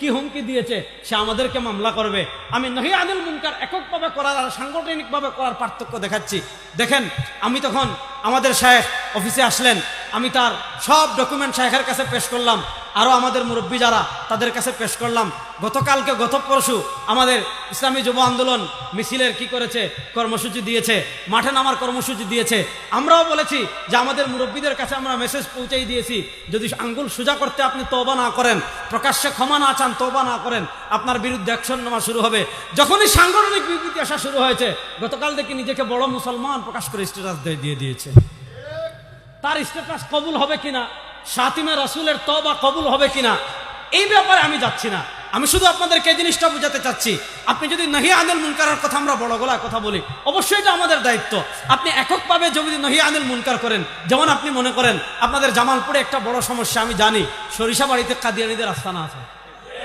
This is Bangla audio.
কি হুমকি দিয়েছে, সে আমাদেরকে মামলা করবে। আমি নহি আনিল মুনকার এককভাবে করার আর সাংগঠনিকভাবে করার পার্থক্য দেখাচ্ছি। দেখেন, আমি তখন আমাদের শায়েখ অফিসে আসলেন, আমি তার সব ডকুমেন্ট শায়েখের কাছে পেশ করলাম, আরও আমাদের মুরব্বী যারা তাদের কাছে পেশ করলাম। গতকালকে গত পরশু আমাদের ইসলামী যুব আন্দোলন মিছিলের কি করেছে, কর্মসূচি দিয়েছে, মাঠে নামার কর্মসূচি দিয়েছে। আমরাও বলেছি যে আমাদের মুরব্বীদের কাছে আমরা মেসেজ পৌঁছেই দিয়েছি, যদি আঙ্গুল সোজা করতে আপনি তওবা না করেন, প্রকাশ্যে ক্ষমা না চান, তওবা না করেন, আপনার বিরুদ্ধে অ্যাকশন নেওয়া শুরু হবে। যখনই সাংগঠনিক বিবৃতি আসা শুরু হয়েছে, গতকাল থেকে নিজেকে বড় মুসলমান প্রকাশ করে স্ট্যাটাস দিয়ে দিয়েছে। তার স্ট্যাটাস কবুল হবে কিনা, শাতিমে রাসূলের তওবা কবুল হবে কিনা, এই ব্যাপারে আমি যাচ্ছি না। আমি শুধু আপনাদেরকে এই জিনিসটা বোঝাতে চাচ্ছি, আপনি যদি নহি আনিল মুনকারের কথা আমরা বড় গলায় কথা বলি, অবশ্যই এটা আমাদের দায়িত্ব। আপনি এককভাবে যদি নহি আনিল মুনকার করেন, যেমন আপনি মনে করেন আপনাদের জামালপুরে একটা বড় সমস্যা, আমি জানি সরিষাবাড়িতে কাদিয়ানীদের আস্তানা আছে।